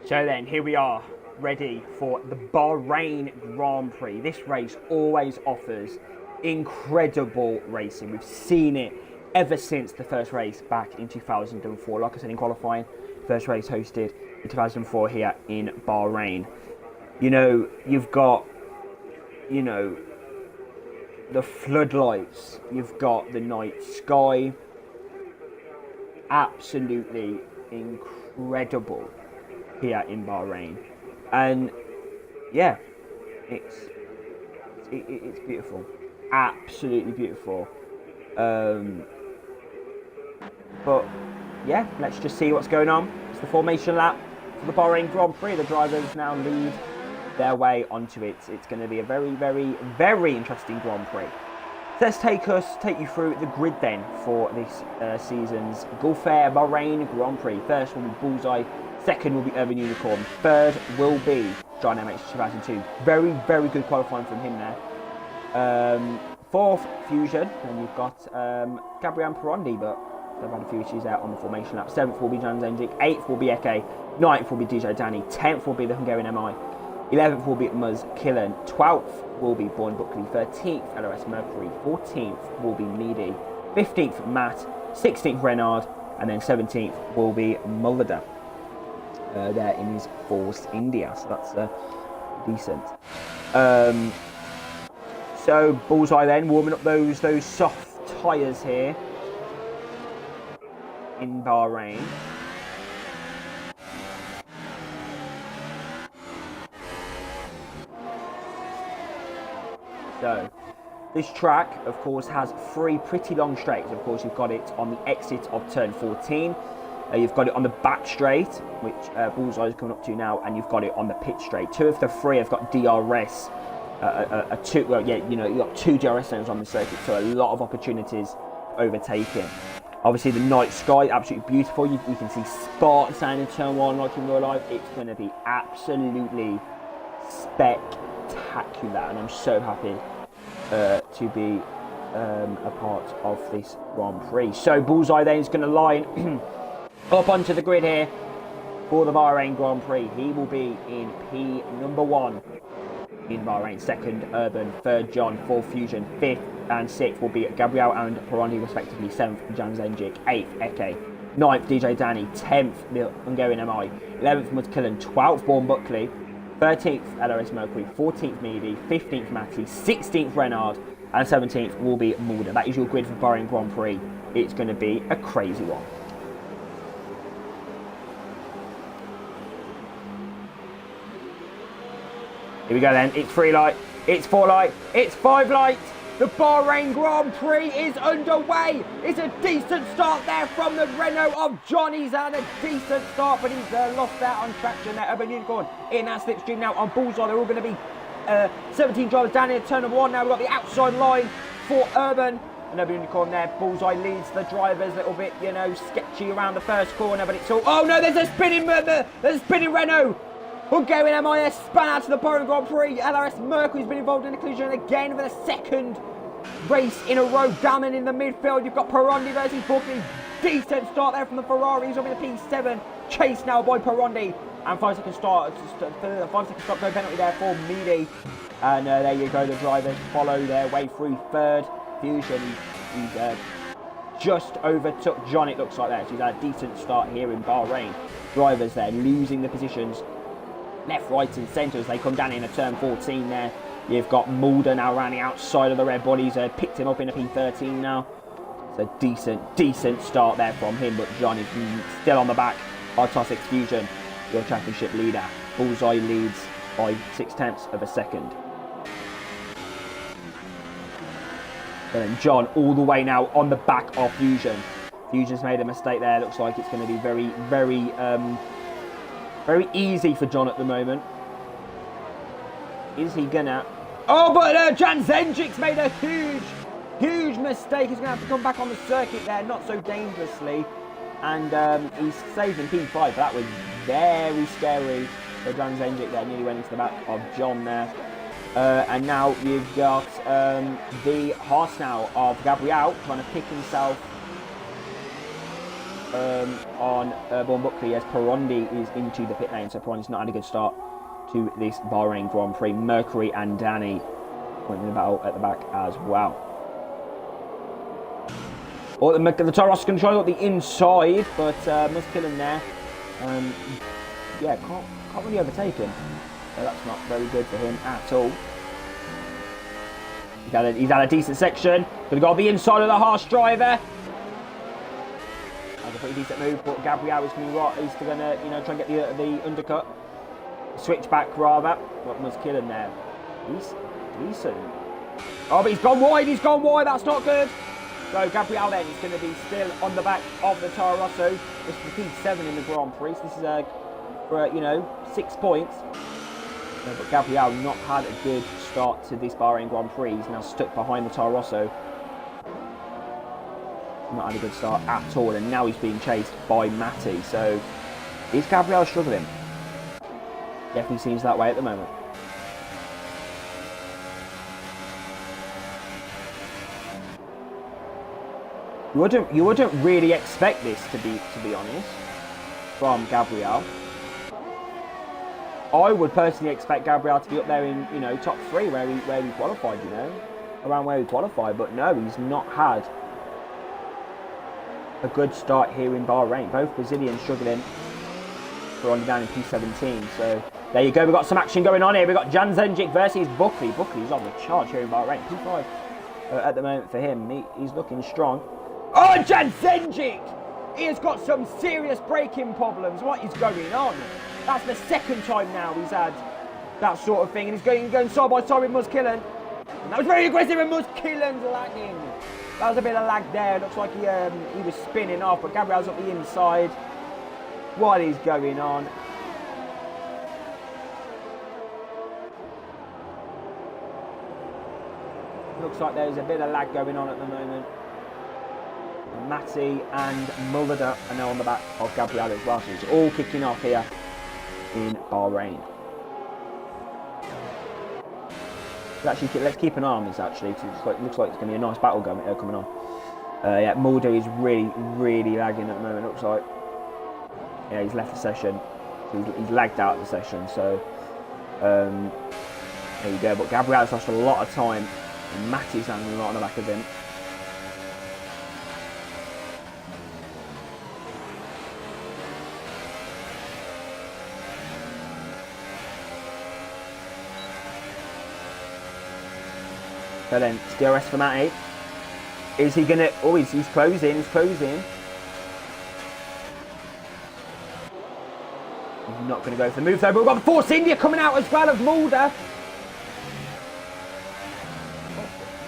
So then, here we are, ready for the Bahrain Grand Prix. This race always offers incredible racing. We've seen it ever since the first race back in 2004. Like I said in qualifying, first race hosted in 2004 here in Bahrain. You know, you've got, you know, the floodlights, you've got the night sky. Absolutely incredible here in Bahrain, and yeah, it's beautiful, absolutely beautiful. But yeah, let's just see what's going on. It's the formation lap for the Bahrain Grand Prix. The drivers now lead their way onto it. It's going to be a very interesting Grand Prix. So let's take you through the grid then for this season's Gulf Air Bahrain Grand Prix. First will be Bullseye. Second will be Urban Unicorn. Third will be John MH 2002. Very good qualifying from him there. Fourth, Fusion. And you've got Gabriel Perondi, but they've had a few issues out on the formation lap. Seventh will be Jan Zenjic. Eighth will be Eke. Ninth will be DJ Danny. 10th will be the Hungarian MI. 11th will be Muzz Killen. 12th will be Bourne Buckley. 13th, LRS Mercury. 14th will be Meady. 15th, Matt. 16th, Renard. And then 17th will be Mulder. There in his Force India, so that's decent. So Bullseye then warming up those soft tyres here in Bahrain. So this track, of course, has three pretty long straights. Of course, you've got it on the exit of turn 14. You've got it on the back straight, which Bullseye is coming up to now, and you've got it on the pit straight. Two of the three have got DRS. You've got two DRS zones on the circuit, so a lot of opportunities overtaking. Obviously, the night sky, absolutely beautiful. You can see sparks down in turn one, like in real life. It's going to be absolutely spectacular, and I'm so happy to be a part of this Grand Prix. So Bullseye then is going to line up onto the grid here for the Bahrain Grand Prix. He will be in P number 1 in Bahrain. Second, Urban. Third, John. Fourth, Fusion. Fifth and sixth will be Gabriel and Perondi respectively. Seventh, Jan Zenjic. Eighth, Eke. Ninth, DJ Danny. 10th, the Hungarian MI. 11th, Muzz Killen. 12th, Bourne Buckley. 13th, LRS Mercury. 14th, Meady. 15th, Matty. 16th, Renard. And 17th will be Mulder. That is your grid for Bahrain Grand Prix. It's going to be a crazy one. Here we go then, it's 3 light, it's 4 light, it's 5 light. The Bahrain Grand Prix is underway. It's a decent start there from the Renault of John. He's had a decent start, but he's lost out on traction there. Urban Unicorn in that slipstream now on Bullseye. They're all going to be 17 drivers down here, turn number 1. Now we've got the outside line for Urban. And Urban Unicorn there, Bullseye leads the drivers a little bit, you know, sketchy around the first corner, but it's all... Oh no, there's a spinning Renault. Hungarian MIS span out to the Bahrain Grand Prix. LRS Mercury's been involved in a collision again for the second race in a row. Down in the midfield, you've got Perondi versus Buckley. Decent start there from the Ferraris over the P7. Chased now by Perondi. And 5 second start, 5 second stop, no penalty there for Meady. And there you go, the drivers follow their way through. Third, Fusion. He's just overtook John, it looks like there. So he's had a decent start here in Bahrain. Drivers there losing the positions left, right and centre as they come down into turn 14 there. You've got Mulder now around the outside of the red bodies. Picked him up in a P13 now. It's a decent start there from him, but John is still on the back. R6 Fusion, your championship leader. Bullseye leads by 0.6 of a second. And then John all the way now on the back of Fusion. Fusion's made a mistake there. Looks like it's going to be very easy for John at the moment. Is he gonna... Oh, but Jan Zenjic's made a huge mistake. He's gonna have to come back on the circuit there, not so dangerously. And he's saving P5, but that was very scary for Jan Zenjic there. Nearly went into the back of John there. And now you've got the horse now of Gabriel trying to pick himself on Born Buckley as Perondi is into the pit lane. So Perondi's not had a good start to this Bahrain Grand Prix. Mercury and Danny pointing the battle at the back as well. Oh, the Toro Rosso can try to the inside, but Muskillen there. Yeah, can't really overtake him. So that's not very good for him at all. He's had a decent section. Gonna go on the inside of the harsh driver. That's a pretty decent move, but Gabriel is going to he's gonna, try and get the undercut. Switchback rather. But Muskillen there. He's decent. Oh, but he's gone wide, that's not good. So Gabriel then is going to be still on the back of the Toro Rosso. This is the P7 in the Grand Prix. So this is for 6 points. But Gabriel not had a good start to this Bahrain Grand Prix. He's now stuck behind the Toro Rosso. Not had a good start at all, and now he's being chased by Matty. So is Gabriel struggling? Definitely seems that way at the moment. You wouldn't really expect this to be honest from Gabriel. I would personally expect Gabriel to be up there in top 3 where he qualified, around where he qualified. But no, he's not had a good start here in Bahrain. Both Brazilians struggling for on down in P17. So there you go. We've got some action going on here. We've got Jan Zenjic versus Buckley. Buckley's on the charge here in Bahrain. P5 at the moment for him. He's looking strong. Oh, Jan Zenjic! He has got some serious braking problems. What is going on? That's the second time now he's had that sort of thing. And he's going side by side with Muskillen. And that was very aggressive, and Muskillen's lagging. That was a bit of lag there. Looks like he was spinning off, but Gabriel's up the inside. What is going on? Looks like there's a bit of lag going on at the moment. Matty and Mulder are now on the back of Gabriel as well. So it's all kicking off here in Bahrain. Let's keep an eye on this actually, because it looks like it's going to be a nice battle coming on. Yeah, Mulder is really lagging at the moment. Looks like he's left the session. So he's lagged out of the session. So there you go. But Gabriel's lost a lot of time, and Matty's hanging a lot on the back of him. So then, DRS for Matty. Is he going to... Oh, he's closing. He's closing. He's not going to go for the move, though. But we've got the Force India coming out as well of Mulder.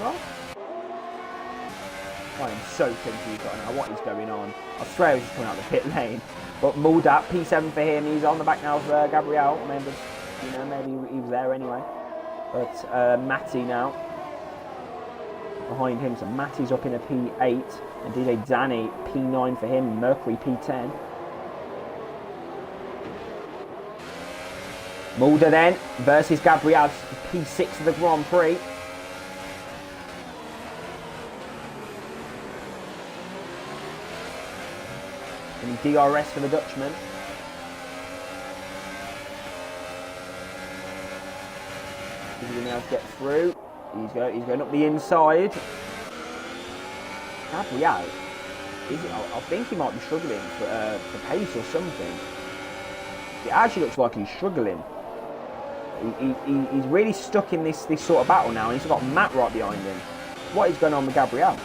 What? I am so confused right now. What is going on? I swear he's coming out the pit lane. But Mulder, P7 for him. He's on the back now of Gabriel. Maybe he was there anyway. But Matty now behind him, so Matty's up in a P8 and DJ Danny P9 for him, Mercury P10. Mulder then versus Gabriel, P6 of the Grand Prix. And DRS for the Dutchman. Is he going to be able to get through? He's going up the inside. Gabriel, I think he might be struggling for pace or something. It actually looks like he's struggling. He's really stuck in this sort of battle now, and he's got Matt right behind him. What is going on with Gabriel?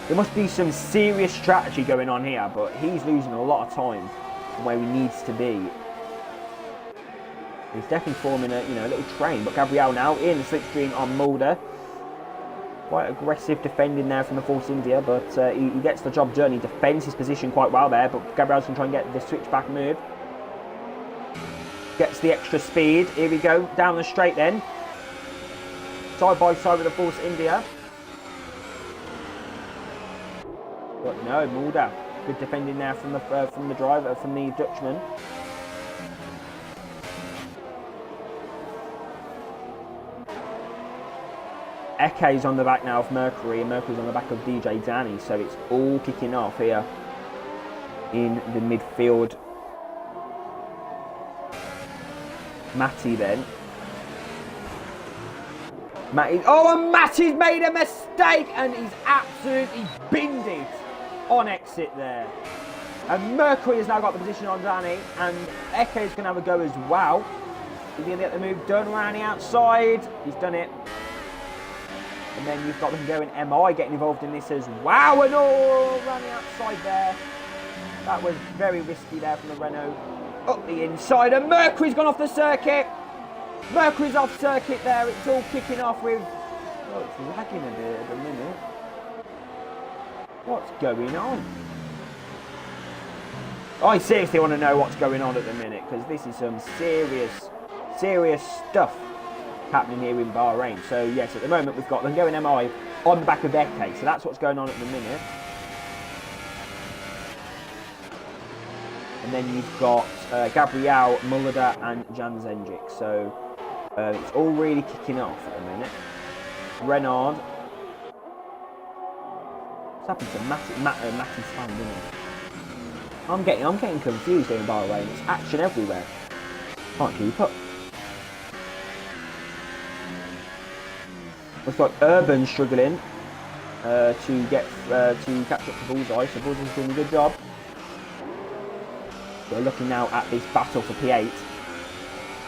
There must be some serious strategy going on here, but he's losing a lot of time from where he needs to be. He's definitely forming a little train, but Gabriel now in the slipstream on Mulder. Quite aggressive defending there from the Force India, but he gets the job done. He defends his position quite well there, but Gabriel's going to try and get the switchback move. Gets the extra speed. Here we go, down the straight then. Side by side with the Force India. But no, Mulder, good defending there from the driver, from the Dutchman. Eke's on the back now of Mercury, and Mercury's on the back of DJ Danny, so it's all kicking off here in the midfield. Matty then. Matty, oh, and Matty's made a mistake, and he's absolutely binned it on exit there. And Mercury has now got the position on Danny, and Eke's going to have a go as well. He's going to get the move done around the outside. He's done it. And then you've got them going MI getting involved in this as well. And all around the outside there. That was very risky there from the Renault. Up the inside. And Mercury's gone off the circuit. Mercury's off circuit there. It's all kicking off with... Oh, it's lagging a bit at the minute. What's going on? I seriously want to know what's going on at the minute, because this is some serious stuff happening here in Bahrain. So yes, at the moment we've got them going MI on the back of Eke, so that's what's going on at the minute. And then you've got Gabriel, Mulder and Jan Zenjic. So it's all really kicking off at the minute. Renard. What's happened to Matty's fan, isn't it? I'm getting confused here in Bahrain. It's action everywhere. Can't keep up. Looks like Urban struggling to catch up to Bullseye. So Bullseye's doing a good job. We're looking now at this battle for P8.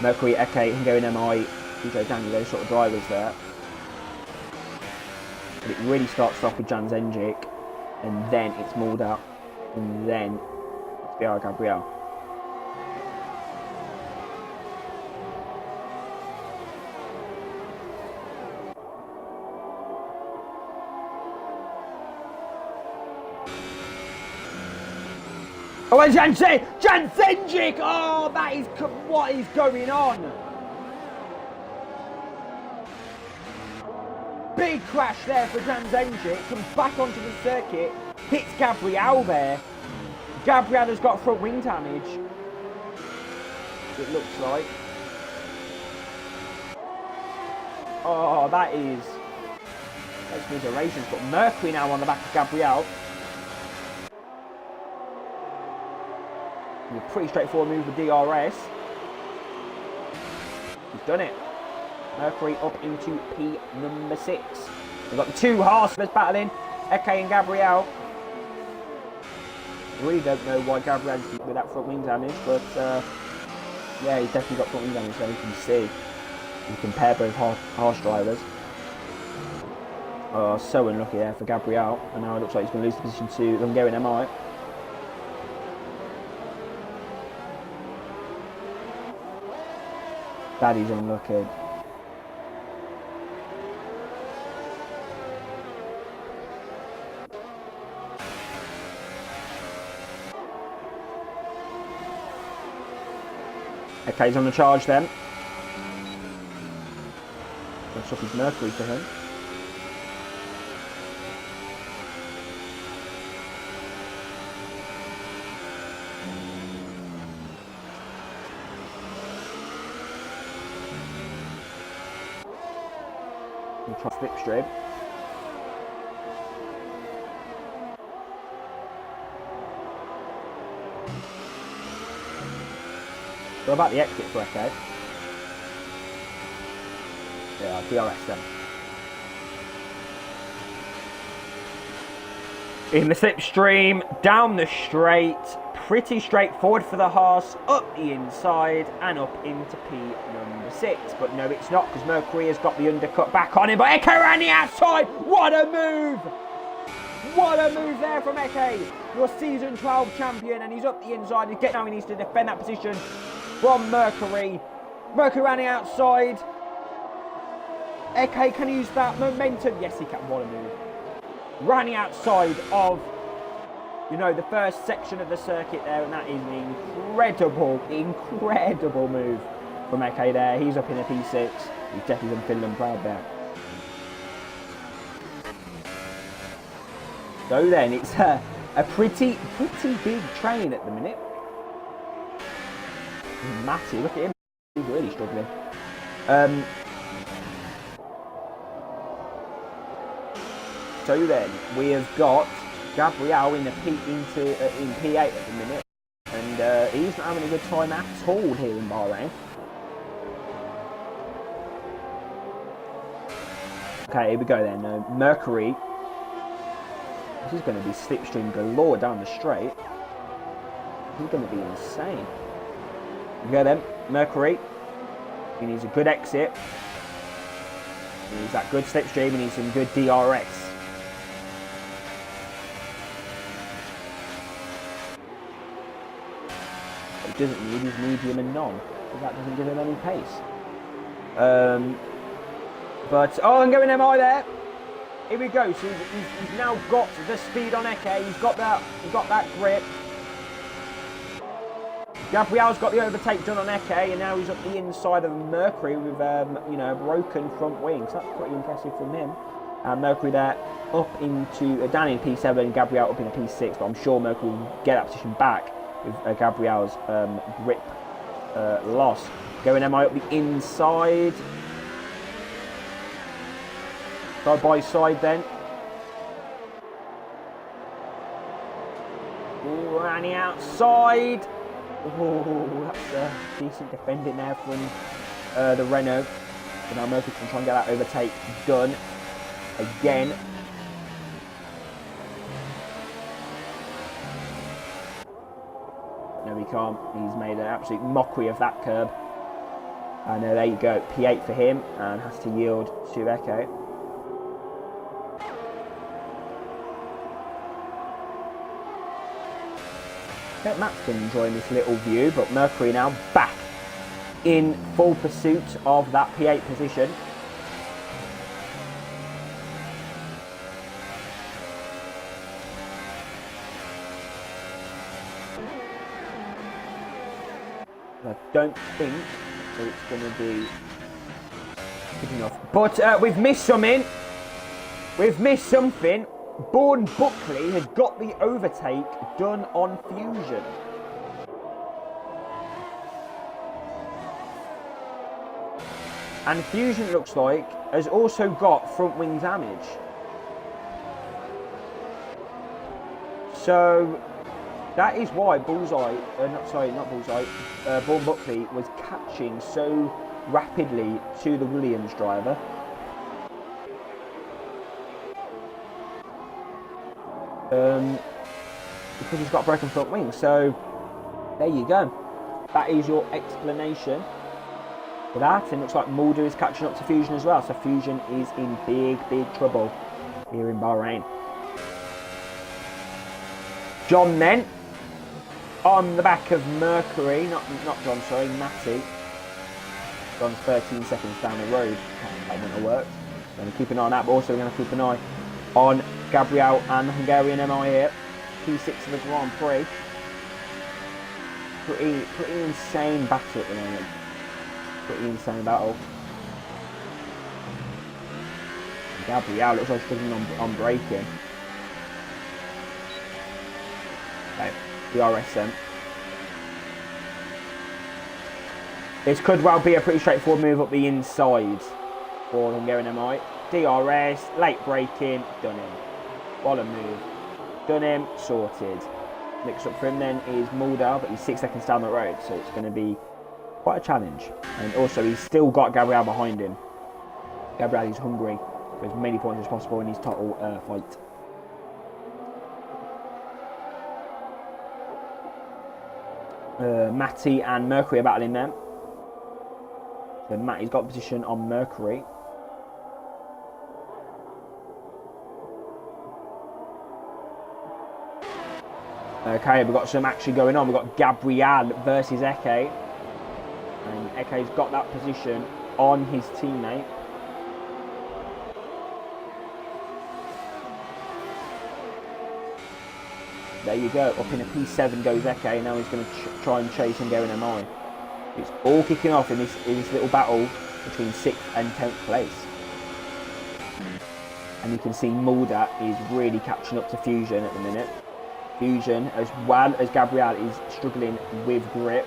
Mercury, Eke, and going MI, DJ Daniel, those sort of drivers there. But it really starts off with Jan Zenjic, and then it's Mulder, and then it's BR Gabriel. Oh, and Jan Zenjic! Oh, that is what is going on. Big crash there for Jan Zenjic. Comes back onto the circuit, hits Gabriel there. Gabriel has got front wing damage. It looks like. Oh, that is. That's miserations. But Mercury now on the back of Gabriel. A pretty straightforward move with DRS. He's done it. Mercury up into P number 6. We've got the two Haasmers battling, Eke and Gabriel. I really don't know why Gabriel's with that front wing damage, but yeah, he's definitely got front wing damage, so you can see. You compare both Haas drivers. Oh, so unlucky there for Gabriel, and now it looks like he's going to lose the position to them going MI. That is unlucky. Okay, he's on the charge then. Let's up his Mercury to him. We'll try slipstream. So about the exit for Eke. Yeah, DRS then. In the slipstream, down the straight, pretty straightforward for the Haas, up the inside and up into P number 6. But no, it's not, because Mercury has got the undercut back on him. But Eke around the outside, what a move! What a move there from Eke, your season 12 champion, and he's up the inside. Now he needs to defend that position from Mercury. Mercury around the outside. Eke can use that momentum. Yes, he can. What a move. Round the outside of, you know, the first section of the circuit there, and that is an incredible move from Eke there. He's up in a P6. He's definitely done Finland proud there. So then, it's a pretty big train at the minute. Matty, look at him. He's really struggling. So then, we have got Gabriel in in P8 at the minute. And he's not having a good time at all here in Bahrain. Okay, here we go then. Mercury. This is going to be slipstream galore down the straight. He's going to be insane. Here we go then. Mercury. He needs a good exit. He needs that good slipstream. He needs some good DRS. What he doesn't need is medium and non, because that doesn't give him any pace. Oh, I'm going MI there. Here we go. So he's now got the speed on Eke. He's got that grip. Gabriel's got the overtake done on Eke, and now he's up the inside of Mercury with you know, a broken front wing. So that's pretty impressive from him. Mercury there up into down in P7, and Gabriel up in a P6. But I'm sure Mercury will get that position back with Gabriel's grip loss. Going MI up the inside. Side by side then. Ooh, around the outside. Oh, that's decent defending there from the Renault. So now Murphy can try and get that overtake done again. No, he can't. He's made an absolute mockery of that curb. And there you go. P8 for him, and has to yield to Eke. Matt's been enjoying this little view, but Mercury now back in full pursuit of that P8 position. I don't think that it's going to be good enough. But we've missed something. We've missed something. Bourne Buckley has got the overtake done on Fusion. And Fusion, it looks like, has also got front wing damage. So that is why Bullseye, Bourne Buckley was catching so rapidly to the Williams driver. Because he's got broken front wing. So there you go. That is your explanation for that. And it looks like Mulder is catching up to Fusion as well. So Fusion is in big trouble here in Bahrain. John then on the back of Mercury, not John, sorry, Matty. John's 13 seconds down the road. That wouldn't have worked. We're going to keep an eye on that, but also we're going to keep an eye on Gabriel and the Hungarian MI here. P6 of the Grand Prix. Pretty insane battle at the moment. Pretty insane battle. Gabriel looks like he's struggling on braking. Okay, DRS then. This could well be a pretty straightforward move up the inside for Hungarian MI. DRS, late braking, done him. What a move. Done him, sorted. Next up for him then is Mulder, but he's 6 seconds down the road, so it's going to be quite a challenge. And also, he's still got Gabriel behind him. Gabriel is hungry for as many points as possible in his total fight. Matty and Mercury are battling them. So Matty's got position on Mercury. Okay, we've got some action going on. We've got Gabriel versus Eke. And Eke's got that position on his teammate. There you go. Up in a P7 goes Eke. Now he's going to try and chase Hungarian MI. It's all kicking off in this little battle between 6th and 10th place. And you can see Mulder is really catching up to Fusion at the minute. Fusion, as well as Gabriel, is struggling with grip.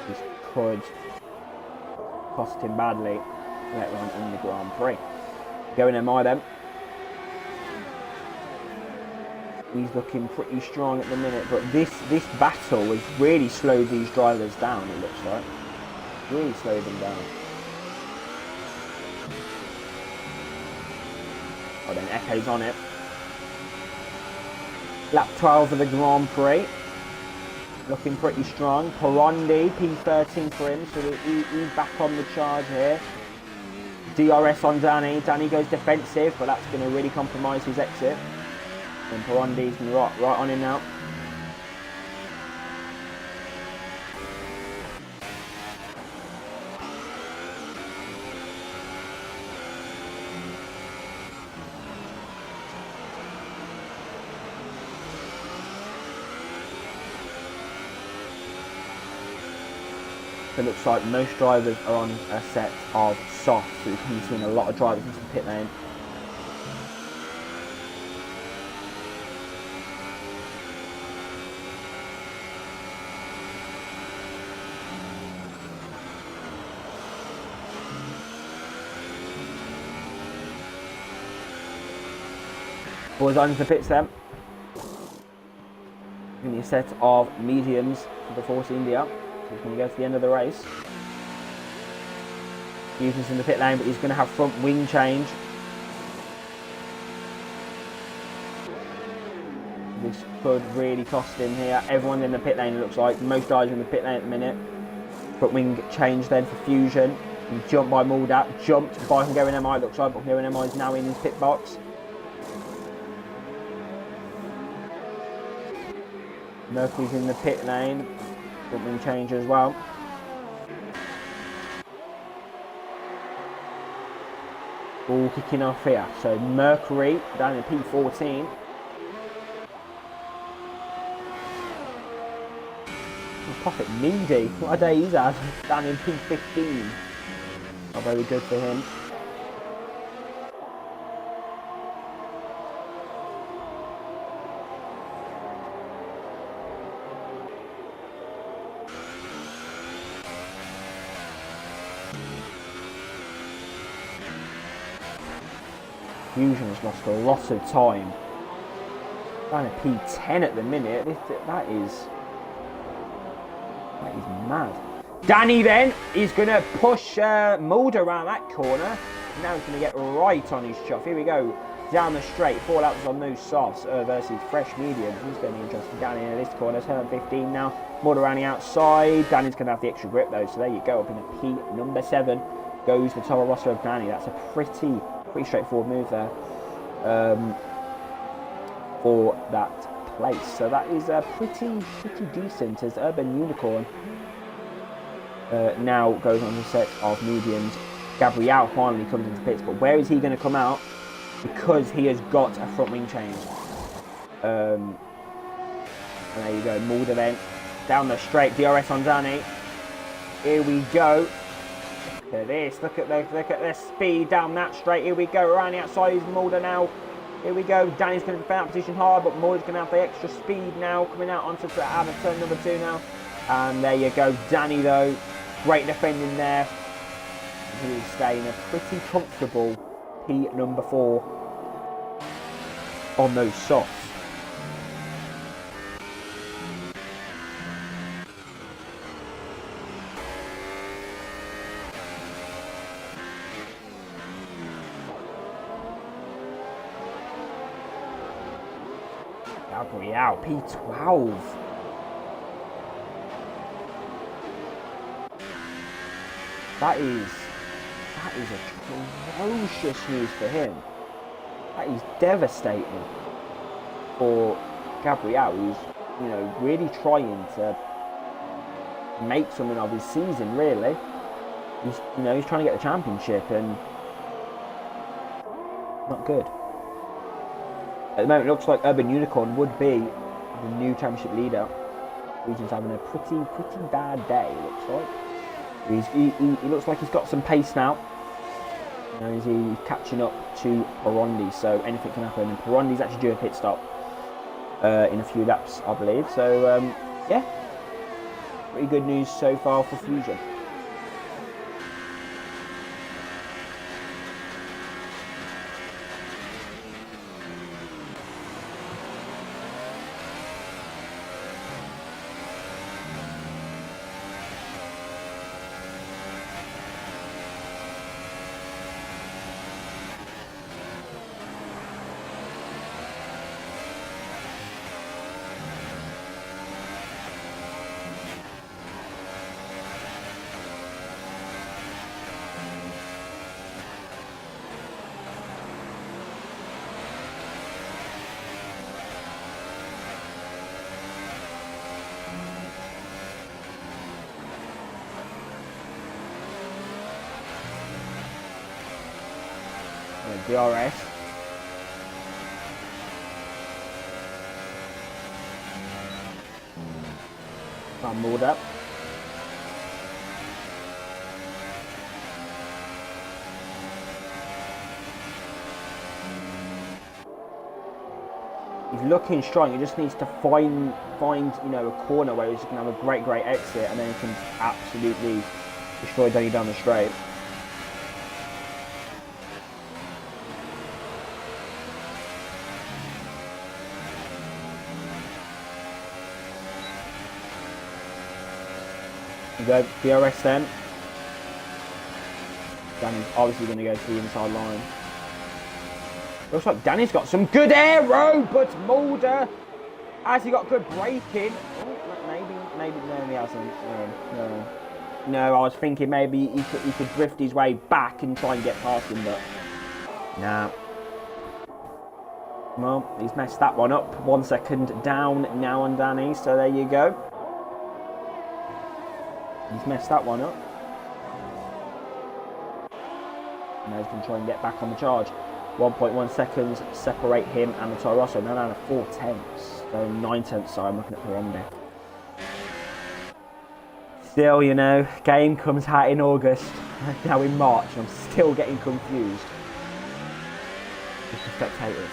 This could cost him badly later on in the Grand Prix. Going MI then. He's looking pretty strong at the minute, but this battle has really slowed these drivers down, it looks like. Really slowed them down. Oh, then Echo's on it. Lap 12 of the Grand Prix. Looking pretty strong. Porondi, P13 for him, so he's back on the charge here. DRS on Danny. Danny goes defensive, but that's going to really compromise his exit. And Porondi's right on him now. It looks like most drivers are on a set of softs, so you can see a lot of drivers into the pit lane. Boys on into the pits then. Give me a set of mediums for the Force India. So he's going to go to the end of the race. Newton's in the pit lane, but he's going to have front wing change. This could really cost him here. Everyone in the pit lane, it looks like. Most guys are in the pit lane at the minute. Front wing change then for Fusion. He jumped by Muldat. Jumped by Hungarian MI, it looks like, but Hungarian MI is now in his pit box. Mercury's in the pit lane. Front wing change as well. All kicking off here. So Mercury down in P14. Prophet Meady, what a day he's had, down in P15. Not very good for him. Fusion has lost a lot of time. Down at P10 at the minute. That is mad. Danny then is going to push Mulder around that corner. Now he's going to get right on his chuff. Here we go. Down the straight. 4 laps on those softs versus fresh mediums. He's going to be interesting. Danny in this corner. Turn 15 now. Mulder around the outside. Danny's going to have the extra grip though. So there you go. Up in a P number 7 goes the Toro Rosso of Danny. That's a pretty straightforward move there for that place. So that is pretty decent as Urban Unicorn now goes on a set of mediums. Gabriel finally comes into pits, but where is he going to come out? Because he has got a front wing change. And there you go, Mulder then down the straight, DRS on Danny. Here we go. Look at this, look at the speed down that straight. Here we go, around the outside is Mulder now. Here we go, Danny's going to defend that position hard, but Mulder's going to have the extra speed now, coming out onto turn number 2 now. And there you go, Danny though, great defending there. He is staying a pretty comfortable P number 4 on those softs. Gabriel, P12. That is atrocious news for him. That is devastating for Gabriel, who's, you know, really trying to make something of his season. Really, he's trying to get the championship, and not good. At the moment, it looks like Urban Unicorn would be the new championship leader. Region's having a pretty bad day, it looks like. He looks like he's got some pace now. He's catching up to Porondi, so anything can happen. And Porondi's actually due a pit stop in a few laps, I believe. So, yeah. Pretty good news so far for Fusion. DRS. I'm moored up. He's looking strong. He just needs to find you know, a corner where he's going to have a great exit, and then he can absolutely destroy Danny down the straight. Go DRS then. Danny's obviously going to go to the inside line. Looks like Danny's got some good aero, but Mulder, has he got good braking? Oh, maybe no, he hasn't. No. I was thinking maybe he could drift his way back and try and get past him, but nah. Well, he's messed that one up. 1 second down now on Danny, so there you go. He's messed that one up. Now he's going to try and get back on the charge. 1.1 seconds separate him and the Toro Rosso. Now down to 4 tenths. So 9 tenths, sorry, I'm looking at Pyronde. Still, you know, game comes out in August. Now in March, and I'm still getting confused. Just the spectators.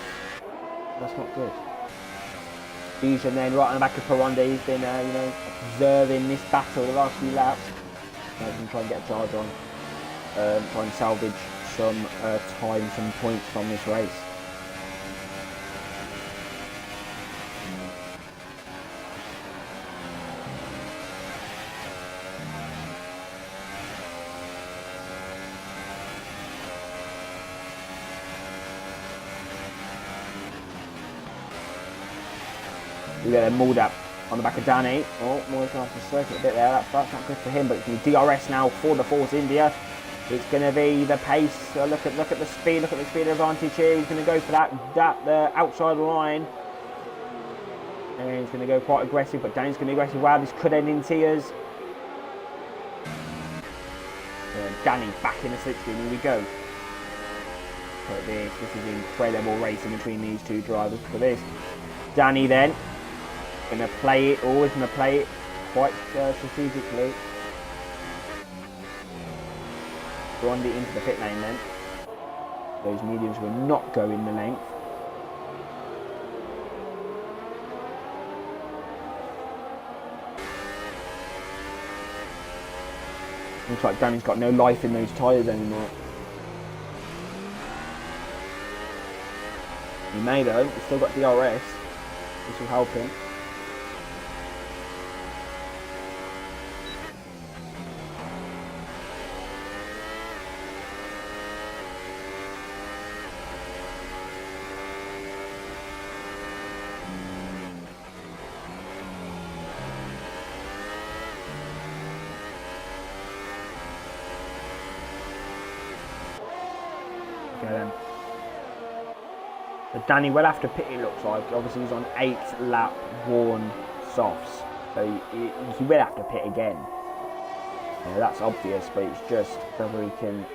That's not good. Fusion then right on the back of Pyronde. He's been, you know, observing this battle the last few laps. Now he's going to try and get a charge on. Try and salvage some time, some points from this race. We get a mauled up on the back of Danny. Oh, Moore's going to have to circuit a bit there. That's not good for him, but it's going to be DRS now for the Force India. It's going to be the pace. Look at the speed. Look at the speed advantage here. He's going to go for the outside line. And he's going to go quite aggressive, but Danny's going to be aggressive. Wow, this could end in tears. Danny back in the slipstream. Here we go. Look at this. This is incredible racing between these two drivers. Look at this. Danny then. Going to play it, always going to play it quite strategically. Pyronde into the pit lane then. Those mediums will not go in the length. Looks like Danny's got no life in those tyres anymore. He may though, he's still got DRS. This will help him. Okay then. So Danny will have to pit, it looks like. Obviously he's on 8th lap worn softs. So he will have to pit again. Yeah, that's obvious, but it's just whether he can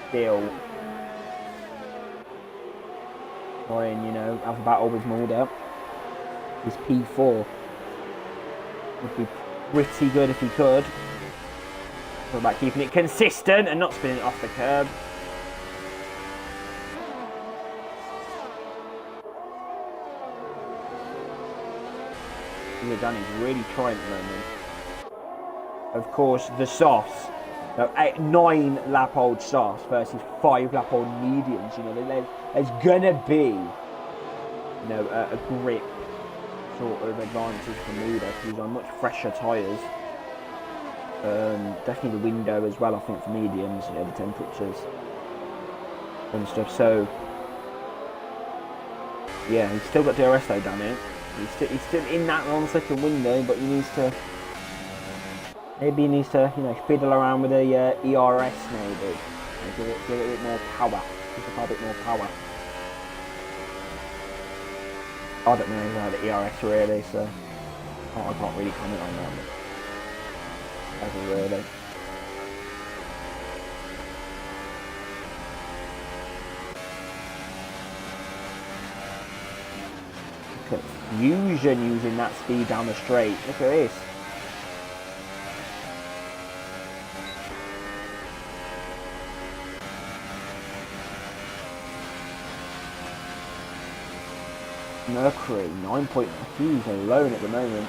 still try and, you know, have a battle with Mulder. His P4 would be pretty good if he could. It's all about keeping it consistent and not spinning it off the curb. Danny's really trying at the moment. of course, the softs. No, 9-lap-old softs versus 5-lap-old mediums. You know, there's gonna be, you know, a grip sort of advantage for me there because he's on much fresher tyres. Definitely the window as well, I think, for mediums, you know, the temperatures and stuff. So, yeah, he's still got DRS though, damn it. He's still in that 1-second window, but he needs to, maybe he needs to, you know, fiddle around with the ERS maybe. Give it a bit more power. Give the car a bit more power. I don't know about the ERS really, so I can't really comment on that. Really. Look at Fusion using that speed down the straight. Look at this. Mercury, 9 He's alone at the moment.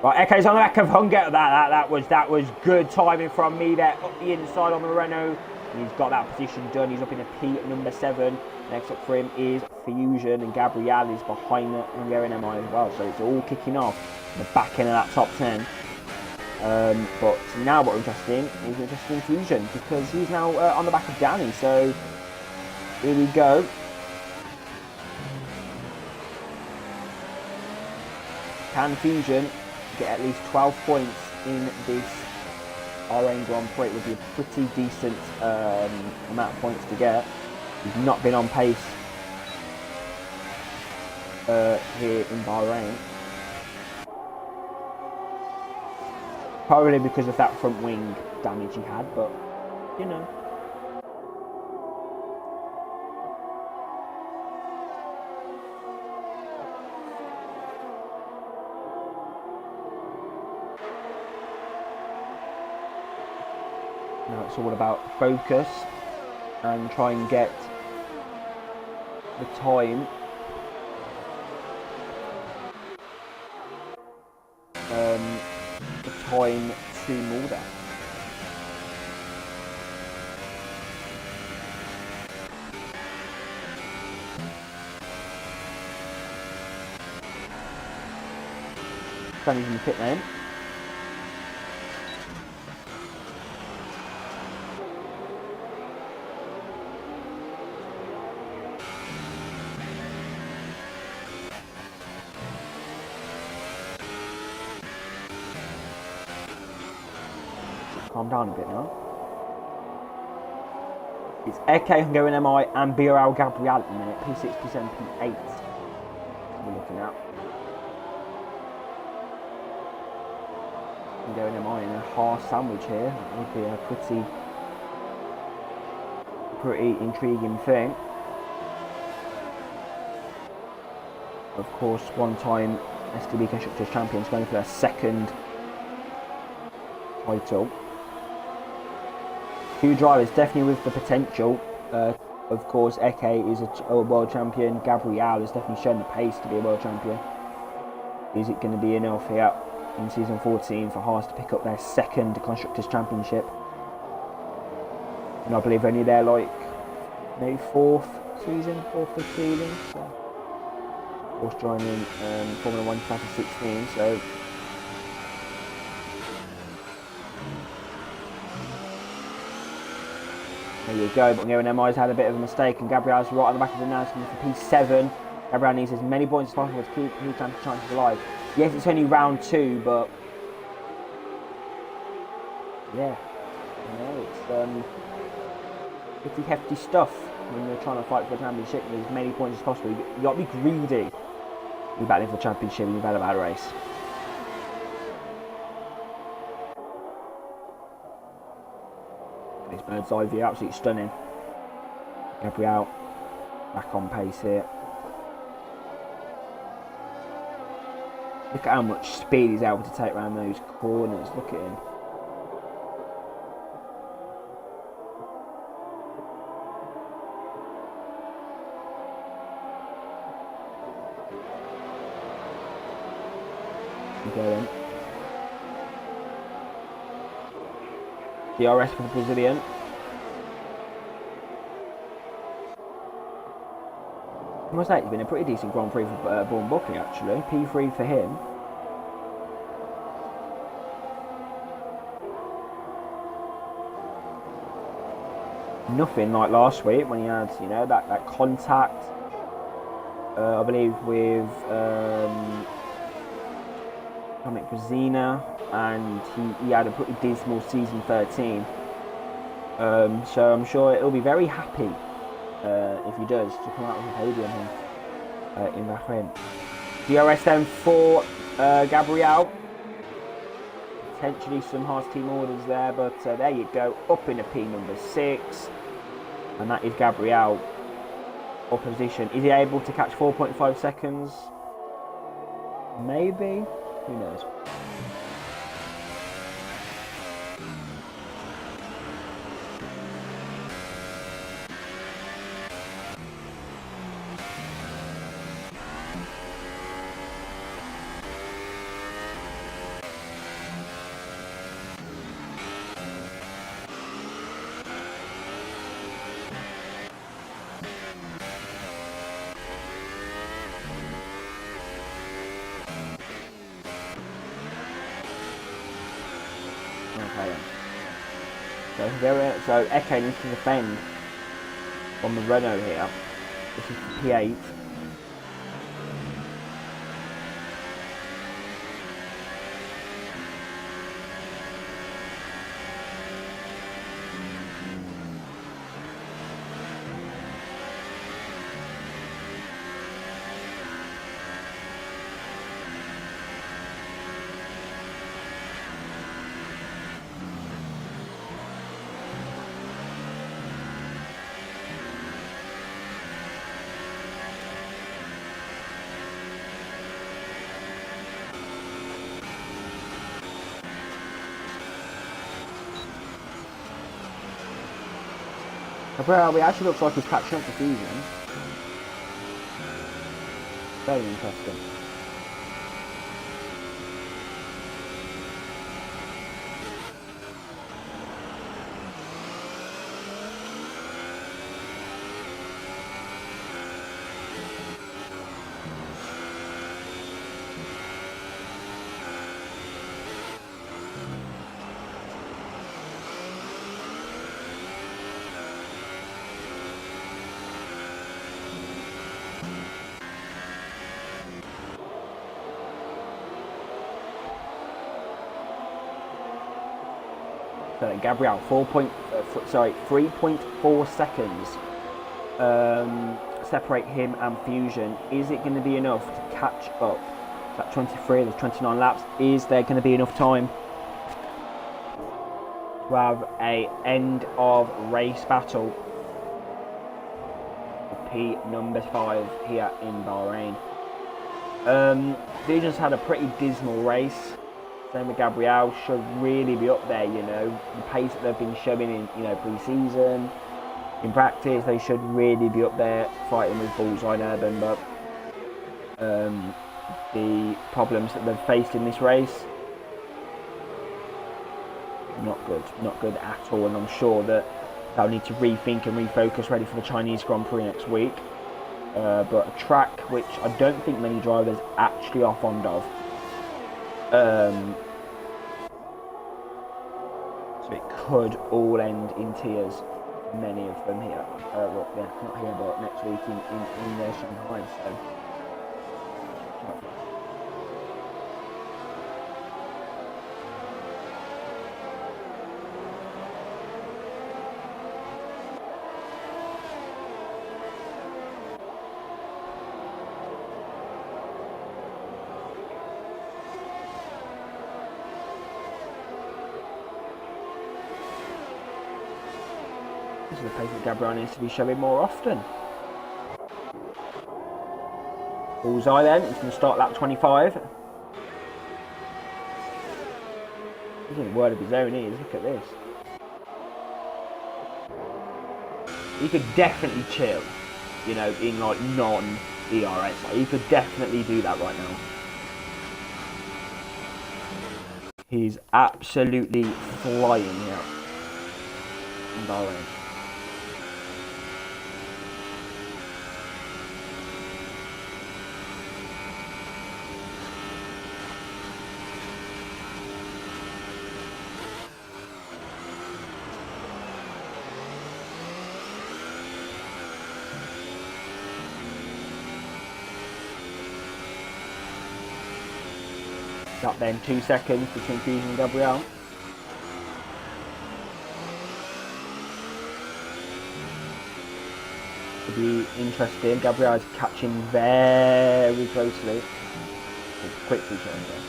Right, Echo's on the back of Hunger. That was good timing from me there, up the inside on the Renault. He's got that position done. He's up in a P at number 7. Next up for him is Fusion, and Gabriel is behind the Hungarian MI as well. So it's all kicking off the back end of that top 10. But now what we're interested in Fusion, because he's now on the back of Danny. So here we go. Can Fusion get at least 12 points in this Bahrain Grand Prix? It would be a pretty decent amount of points to get. He's not been on pace here in Bahrain. Probably because of that front wing damage he had, but you know. Now it's all about focus and try and get the time to Mulder. Standing in the pit lane. Calm down a bit now. It's Eke Hungarian MI and BRL Gabriel at the minute. P6, P7, P8 we're looking at. Hungarian MI in a Haas sandwich here. That would be a pretty intriguing thing. Of course, one-time STB Constructors Champions going for their second title. Two drivers definitely with the potential. Of course, Eke is a world champion. Gabriel has definitely shown the pace to be a world champion. Is it going to be enough here in season 14 for Haas to pick up their second Constructors Championship? And I believe only their maybe fourth season. So, of course, joining Formula 1 2016. So. There you go, but Hungarian MI's had a bit of a mistake, and Gabriel's right on the back of the announcement for P7. Gabriel needs as many points as possible to keep his chances alive. Yes, it's only round 2, but yeah, you know, it's pretty hefty stuff when you're trying to fight for a championship with as many points as possible. You got to be greedy. You're battling for the championship, and you've had a bad race. This bird's eye view, absolutely stunning. Gabriel back on pace here. Look at how much speed he's able to take around those corners. Look at him. Keep going. DRS for the Brazilian. I must say, it's been a pretty decent Grand Prix for Vaughan Buckley, actually. P3 for him. Nothing like last week when he had, you know, that contact, I believe, with Dominic Brezina, and he had a pretty dismal season 13. So I'm sure he'll be very happy if he does to come out with a podium in Bahrain. DRS then for Gabriel. Potentially some harsh team orders there, but there you go, up in a P number 6. And that is Gabriel opposition. Is he able to catch 4.5 seconds? Maybe. Who knows? Okay. So Eke needs to defend on the Renault here. This is the P8. Well, it actually looks like he's catching up the season. Very interesting. Gabriel, 3.4 seconds separate him and Fusion. Is it going to be enough to catch up? That 23, there's 29 laps. Is there going to be enough time to have a end of race battle? P number 5 here in Bahrain. Fusion's had a pretty dismal race. Same with Gabriel, should really be up there, you know. The pace that they've been showing in, you know, pre-season, in practice, they should really be up there fighting with Bullseye and Urban, but the problems that they've faced in this race, not good at all, and I'm sure that they'll need to rethink and refocus ready for the Chinese Grand Prix next week. But a track which I don't think many drivers actually are fond of. So it could all end in tears, many of them here. Well, yeah, not here, but next week in Shanghai. So. This is the pace that Gabriel needs to be showing more often. Bullseye then, he's going to start lap 25. He's in a word of his own ears, look at this. He could definitely chill, you know, in like non-DRS. Like, he could definitely do that right now. He's absolutely flying here. in Bahrain. Up then 2 seconds between Fusion and Gabriel. Could be interesting. Gabriel is catching very closely. It's quickly changing.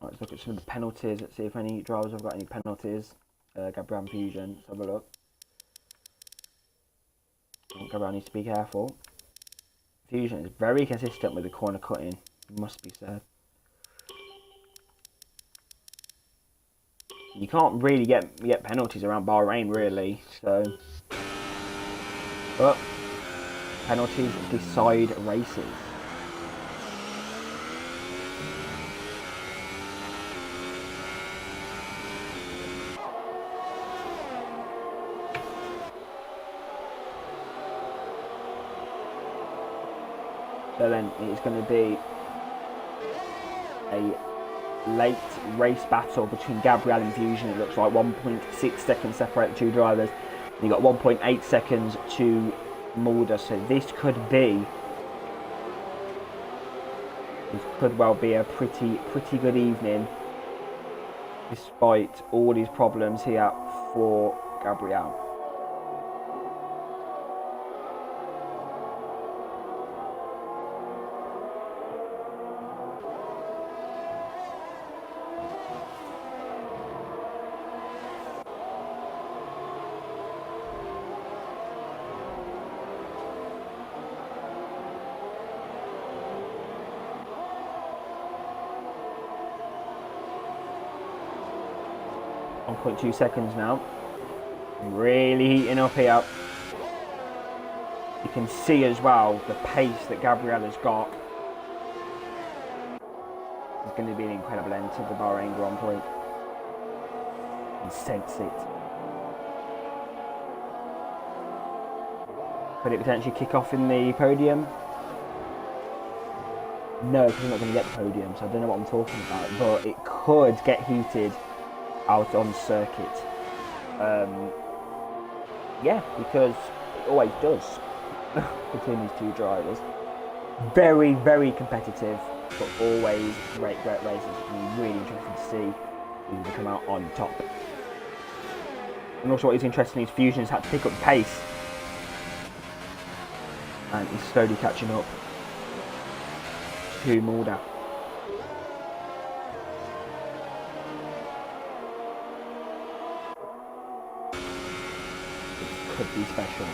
Let's look at some of the penalties. Let's see if any drivers have got any penalties. Gabriel and Fusion. Let's have a look. Gabriel needs to be careful. Fusion is very consistent with the corner cutting, must be said. You can't really get penalties around Bahrain, really. So, but penalties decide races. So then it's going to be a late race battle between Gabriel and Fusion. It looks like 1.6 seconds separate the two drivers. And you've got 1.8 seconds to Mulder. So this could well be a pretty good evening, despite all these problems here for Gabriel. .2 seconds now. Really heating up here. You can see as well the pace that Gabriel has got. It's going to be an incredible end to the Bahrain Grand Prix. You can sense it. Could it potentially kick off in the podium? No, because he's not going to get the podium, so I don't know what I'm talking about. But it could get heated out on circuit. Yeah, because it always does between these two drivers. Very, very competitive, but always great races. It's going to be really interesting to see who can come out on top. And also what is interesting is Fusion has had to pick up the pace, and he's slowly catching up to Mulder. Could be special.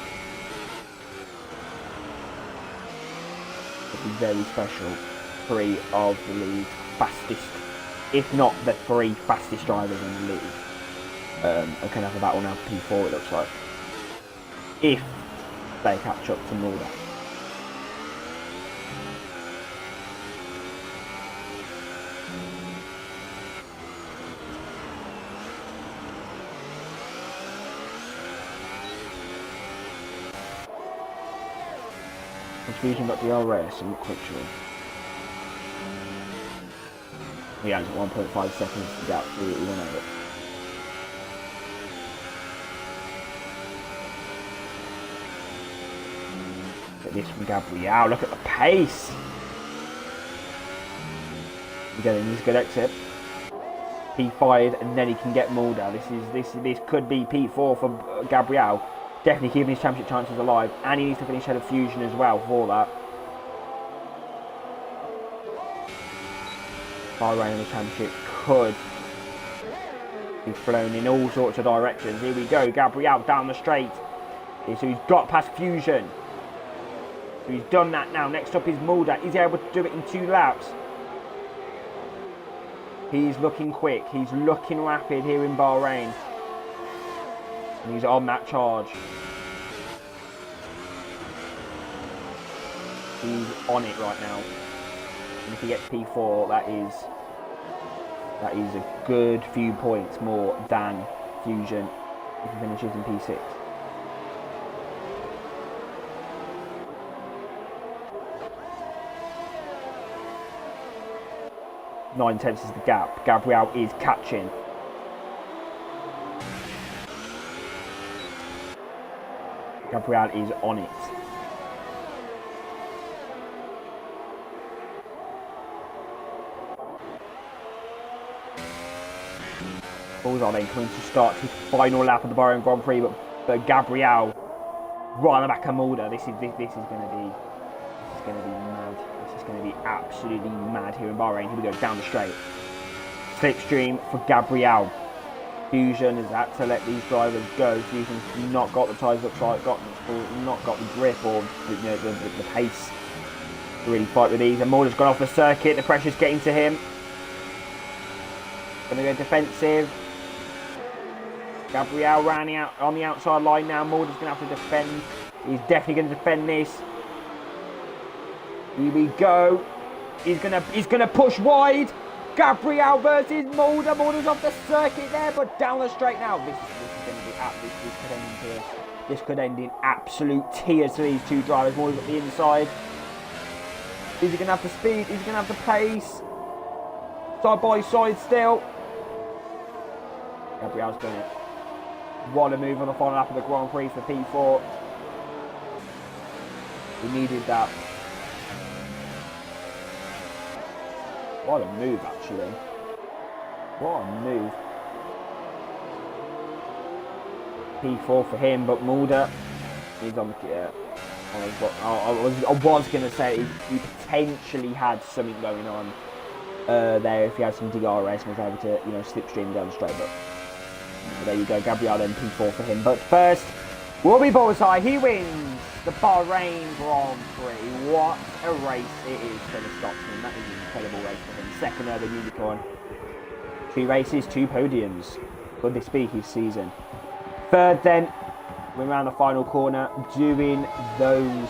Could be very special. 3 of the league's fastest, if not the 3 fastest drivers in the league. I can have a battle now for P4, it looks like. If they catch up to Mulder. Fusion got the RS, I'm not quite sure. He has 1.5 seconds to get through it, we don't know it. Look at this from Gabriel, look at the pace! Again, he's a good exit. P5 and then he can get Mulder. This could be P4 for Gabriel. Definitely keeping his championship chances alive, and he needs to finish ahead of Fusion as well for that. Bahrain in the championship could be flown in all sorts of directions. Here we go, Gabriel down the straight. So he's got past Fusion. So he's done that now. Next up is Mulder. Is he able to do it in 2 laps? He's looking quick. He's looking rapid here in Bahrain. And he's on that charge. He's on it right now. And if he gets P4, that is a good few points more than Fusion if he finishes in P6. Nine tenths is the gap. Gabriel is catching. Gabriel is on it. Bullseye then coming to start his final lap of the Bahrain Grand Prix, but Gabriel right on the back of Mulder. This is going to be mad. This is going to be absolutely mad here in Bahrain. Here we go, down the straight. Slipstream for Gabriel. Fusion has had to let these drivers go. Fusion's not got the tyres, looks like, not got the grip or the pace to really fight with these. And Mulder's gone off the circuit. The pressure's getting to him. Going to go defensive. Gabriel running out on the outside line now. Mulder's going to have to defend. He's definitely going to defend this. Here we go. He's gonna push wide. Gabriel versus Mulder. Mulder's off the circuit there, but down the straight now. This is going to be this could end in absolute tears for these two drivers. Mulder's at the inside. Is he going to have the speed? Is he going to have the pace? Side by side still. Gabriel's done it. What a move on the final lap of the Grand Prix for P4. We needed that. What a move, actually. What a move. P4 for him, but Mulder is on the... I was going to say he potentially had something going on there if he had some DRS and was able to, slipstream down the straight. But there you go, Gabriel then P4 for him. But first will be Bullseye. He wins the Bahrain Grand Prix. What a race it is for the Scotsman. That is an incredible race for him. Second over Unicorn. 2 races, 2 podiums. Could this be his season? Third then, we're around the final corner, doing those.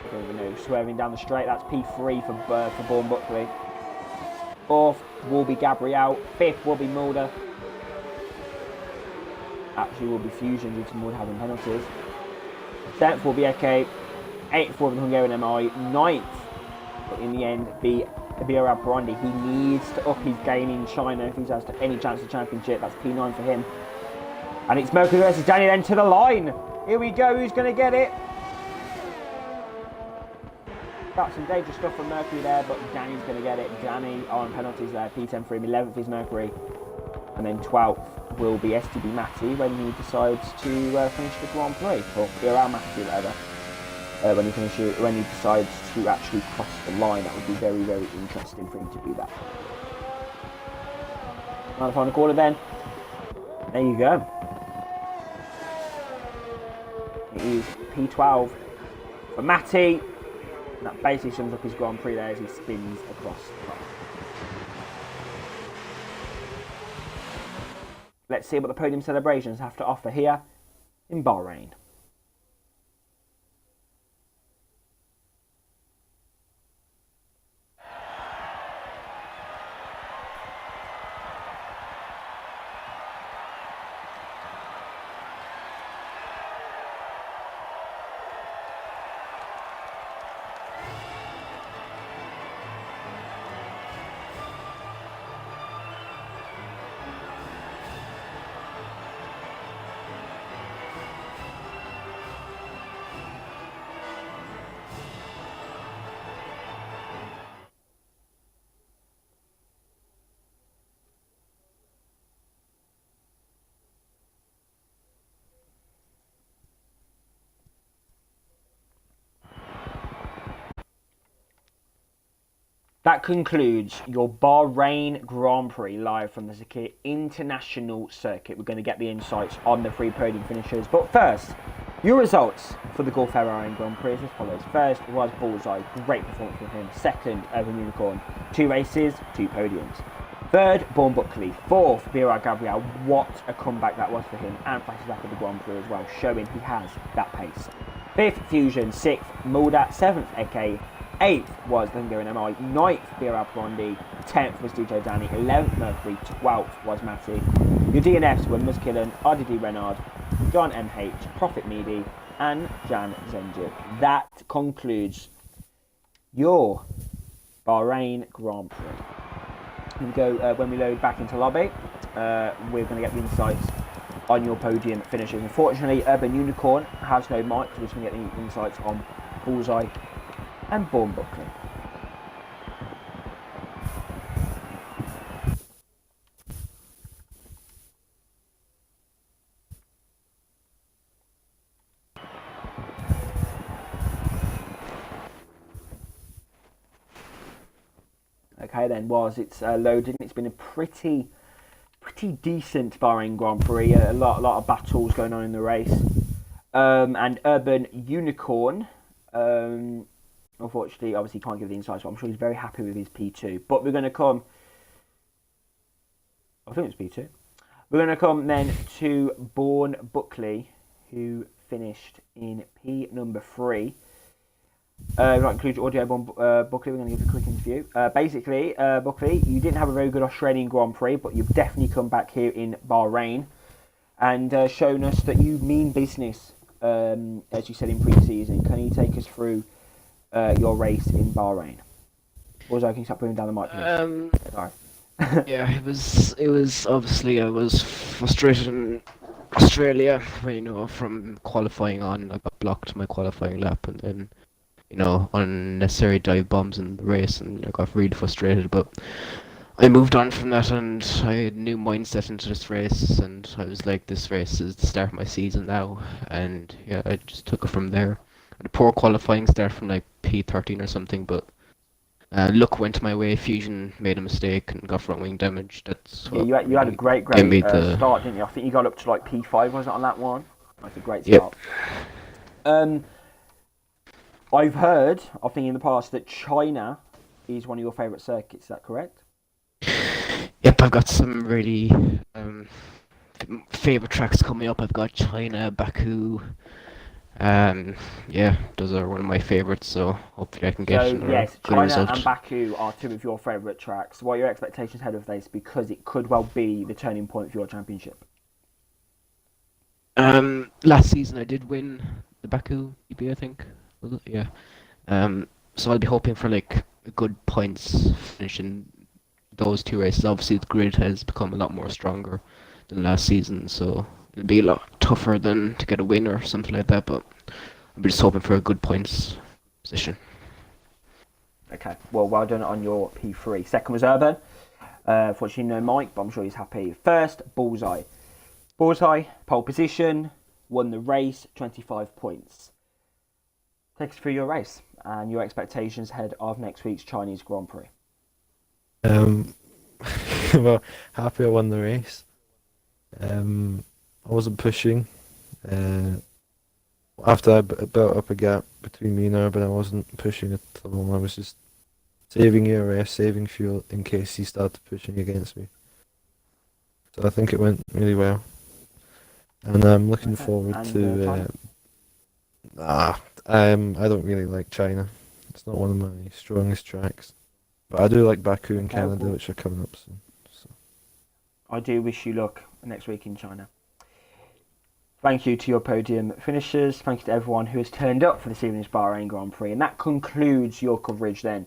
I don't even know, swerving down the straight. That's P3 for Bourne Buckley. Fourth will be Gabriel. Fifth will be Mulder. Actually will be Fusion due to Mulder having penalties. 7th will be Eke. 8th will be the Hungarian MI. 9th will in the end be Abira Brandi. He needs to up his game in China if he has any chance of championship. That's P9 for him. And it's Mercury versus Danny then to the line. Here we go, who's going to get it? Got some dangerous stuff from Mercury there, but Danny's going to get it. Danny on penalties there, P10 for him. 11th is Mercury. And then 12th will be STB Matty when he decides to finish the Grand Prix. Or around Matty, whatever. When he decides to actually cross the line, that would be very, very interesting for him to do that. Another final quarter then. There you go. It is P12 for Matty. And that basically sums up his Grand Prix there as he spins across the track. Let's see what the podium celebrations have to offer here in Bahrain. That concludes your Bahrain Grand Prix live from the Zakir International Circuit. We're going to get the insights on the 3 podium finishers. But first, your results for the Gulf Bahrain Grand Prix is as follows. First was Bullseye, great performance from him. Second, over Unicorn, 2 races, 2 podiums. Third, Bourne Buckley. Fourth, Bira Gabriel. What a comeback that was for him, and fastest lap of the Grand Prix as well, showing he has that pace. Fifth, Fusion. Sixth, Mulder. Seventh, Eke. 8th was the Hungarian MI. 9th, Bira Brondi. 10th was DJ Danny. 11th, Mercury. 12th was Matty. Your DNFs were Muskillen, RDD Renard, John MH, Prophet Meady, and Jan Zenjuk. That concludes your Bahrain Grand Prix. We go when we load back into lobby. We're going to get the insights on your podium finishes. Unfortunately, Urban Unicorn has no mic, so we're just going to get the insights on Bullseye and Born Buckley. Okay then, whilst it's loading, it's been a pretty decent Bahrain Grand Prix. A lot of battles going on in the race. And Urban Unicorn, unfortunately, obviously can't give the insights, but I'm sure he's very happy with his P2. But we're going to come... I think it's P2. We're going to come then to Born Buckley, who finished in P number 3. That includes audio on Buckley. We're going to give a quick interview. Basically, Buckley, you didn't have a very good Australian Grand Prix, but you've definitely come back here in Bahrain and shown us that you mean business, as you said in pre-season. Can you take us through your race in Bahrain? Or can you stop putting down the mic, please? Sorry. Yeah, it was obviously I was frustrated in Australia, from qualifying on. I got blocked my qualifying lap, and then unnecessary dive bombs in the race, and I got really frustrated. But I moved on from that, and I had a new mindset into this race, and I was like, this race is the start of my season now, and yeah, I just took it from there. A poor qualifying start from like P13 or something, but luck went my way. Fusion made a mistake and got front wing damage. That's what you had a great start, didn't you? I think you got up to like P5, wasn't it, on that one? That's a great start. Yep. I've heard, I think in the past, that China is one of your favourite circuits. Is that correct? Yep, I've got some really favourite tracks coming up. I've got China, Baku. Yeah, those are one of my favourites. So hopefully I can get a good China result. and Baku are two of your favourite tracks. What are your expectations ahead of this? Because it could well be the turning point for your championship. Last season I did win the Baku EP, I think. Yeah. So I'll be hoping for like good points finishing those two races. Obviously the grid has become a lot more stronger than last season, so it'll be a lot tougher than to get a win or something like that, but I'm just hoping for a good points position. Okay, well done on your P3. Second was Urban. Fortunately no Mike, but I'm sure he's happy. First, Bullseye. Bullseye, pole position, won the race, 25 points. Take us through your race and your expectations ahead of next week's Chinese Grand Prix. Well, happy I won the race. I wasn't pushing. After I built up a gap between me and Urban, I wasn't pushing at all. I was just saving ERS, saving fuel in case he started pushing against me. So I think it went really well. And I'm looking forward to... I don't really like China. It's not one of my strongest tracks. But I do like Baku and Canada, which are coming up soon. So. I do wish you luck next week in China. Thank you to your podium finishers. Thank you to everyone who has turned up for this evening's Bahrain Grand Prix. And that concludes your coverage then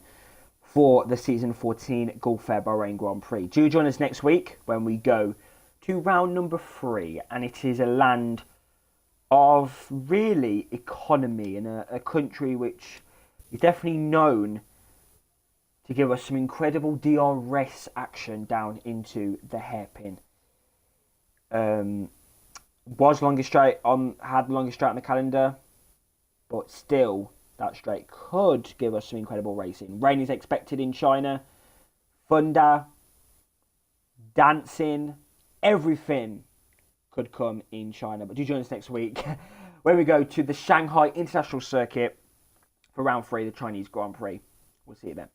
for the Season 14 Gulf Fair Bahrain Grand Prix. Do join us next week when we go to round number 3. And it is a land of really economy in a country which is definitely known to give us some incredible DRS action down into the hairpin. Had the longest straight on the calendar, but still that straight could give us some incredible racing. Rain is expected in China, thunder, dancing, everything could come in China. But do join us next week where we go to the Shanghai International Circuit for round 3 of the Chinese Grand Prix. We'll see you then.